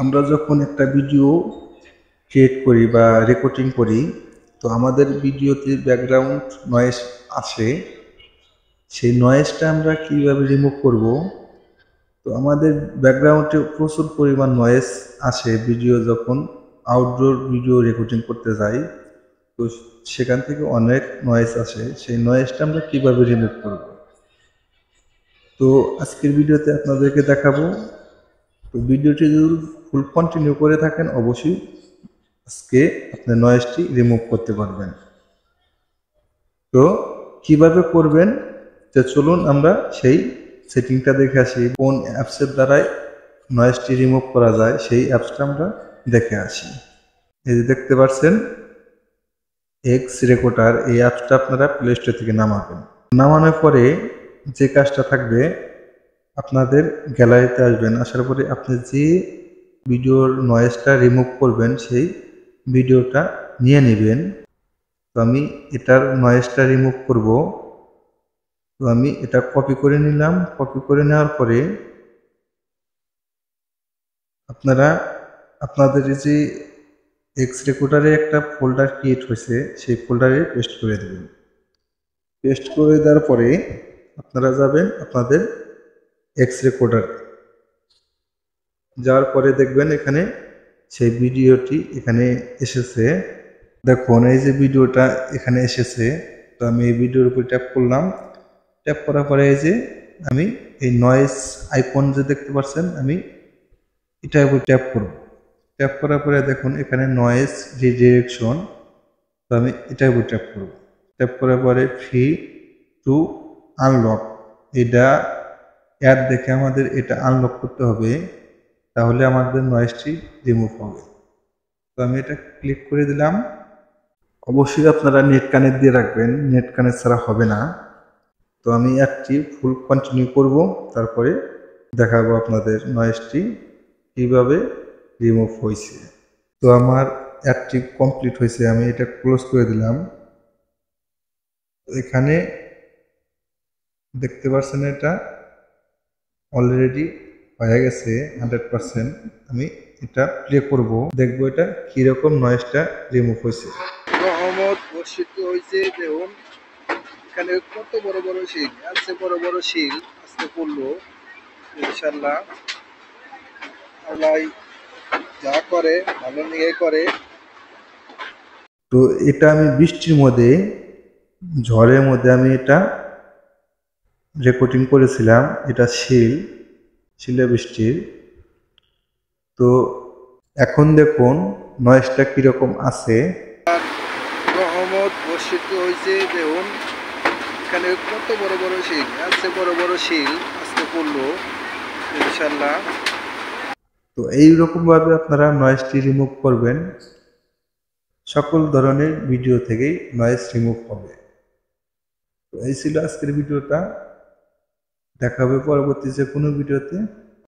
আমরা যখন একটা ভিডিও ক্রিয়েট করি বা রেকর্ডিং করি, তো আমাদের ভিডিওতে ব্যাকগ্রাউন্ড নয়েজ আসে। সেই নয়েজটা আমরা কিভাবে রিমুভ করব? তো আমাদের ব্যাকগ্রাউন্ডে প্রচুর পরিমাণ নয়েজ আসে ভিডিও যখন আউটডোর ভিডিও রেকর্ডিং করতে যাই। তো সেখান থেকে অনেক নয়েজ আসে, সেই নয়েজটা আমরা কিভাবে রিমুভ করব? তো আজকের ভিডিওতে আপনাদেরকে দেখাবো। তো ভিডিওটি যদি ফুল কন্টিনিউ করে থাকেন, অবশ্যই আজকে আপনি নয়েজটি রিমুভ করতে পারবেন। তো কিভাবে করবেন, তো চলুন আমরা সেই সেটিংটা দেখে আসি। কোন অ্যাপসের দ্বারাই নয়েজটি রিমুভ করা যায় সেই অ্যাপসটা আমরা দেখে আসি। এই যে দেখতে পাচ্ছেন এক্স রেকর্ডার, এই অ্যাপসটা আপনারা প্লে স্টোর থেকে নামাবেন। নামানোর পরে যে কাজটা থাকবে, আপনাদের গ্যালারিতে আসবেন। আসার পরে আপনি যে ভিডিওর নয়েজটা রিমুভ করবেন সেই ভিডিওটা নিয়ে নেবেন। তো আমি এটার নয়েজটা রিমুভ করব। তো আমি এটা কপি করে নিলাম। কপি করে নেওয়ার পরে আপনারা আপনাদের যে এক্স রেকর্ডারে একটা ফোল্ডার ক্রিয়েট হয়েছে, সেই ফোল্ডারে পেস্ট করে দেবেন। পেস্ট করে দেওয়ার পরে আপনারা যাবেন আপনাদের এক্স রেকর্ডার। যাওয়ার পরে দেখবেন এখানে সেই ভিডিওটি এখানে এসেছে। দেখুন এই যে ভিডিওটা এখানে এসেছে। তো আমি এই ভিডিওর উপর ট্যাপ করলাম। ট্যাপ করার পরে এই যে আমি এই নয়েজ আইকন যে দেখতে পাচ্ছেন, আমি এটার উপর ট্যাপ করব। ট্যাপ করার পরে দেখুন এখানে নয়েজ রিডিরেকশন। তো আমি এটার উপর ট্যাপ করব। ট্যাপ করার পরে ফ্রি টু আনলক, এটা অ্যাড দেখে আমাদের এটা আনলক করতে হবে, তাহলে আমাদের নয়েজটি রিমুভ হবে। তো আমি এটা ক্লিক করে দিলাম। অবশ্যই আপনারা নেট কানেক্ট দিয়ে রাখবেন, নেট কানেক্ট ছাড়া হবে না। তো আমি অ্যাডটি ফুল কন্টিনিউ করব, তারপরে দেখাবো আপনাদের নয়েজটি কীভাবে রিমুভ হয়েছে। তো আমার অ্যাডটি কমপ্লিট হয়েছে, আমি এটা ক্লোজ করে দিলাম। এখানে দেখতে পাচ্ছেন এটা অলরেডি হয়ে গেছে 100%। আমি এটা প্লে করব, দেখবো এটা কিরকম নয়েজটা রিমুভ হয়েছে। রহমত বর্ষিত হয়েছে। দেখুন এখানে কত বড় বড় শিল আছে, বড় বড় শিল আজকে পড়লো। ইনশাল্লাহ আল্লাহ যা করে ভালো নিয়ে করে। তো এটা আমি বৃষ্টির মধ্যে, ঝড়ের মধ্যে আমি এটা রেকর্ডিং করেছিলাম। এটা শিলা বৃষ্টির। তো এখন দেখুন নয়েজটা কিরকম আছে। রহমত বর্ষিত হয়েছে। দেখুন এখানে কত বড় বড় শিল আছে, বড় বড় শিল আজকে পড়লো। ইনশাল্লাহ তো এইরকম ভাবে আপনারা নয়েজটি রিমুভ করবেন। সকল ধরনের ভিডিও থেকেই নয়েজ রিমুভ হবে। তো এই ছিল আজকের ভিডিওটা। দেখা হবে পরবর্তী যে কোনো ভিডিওতে।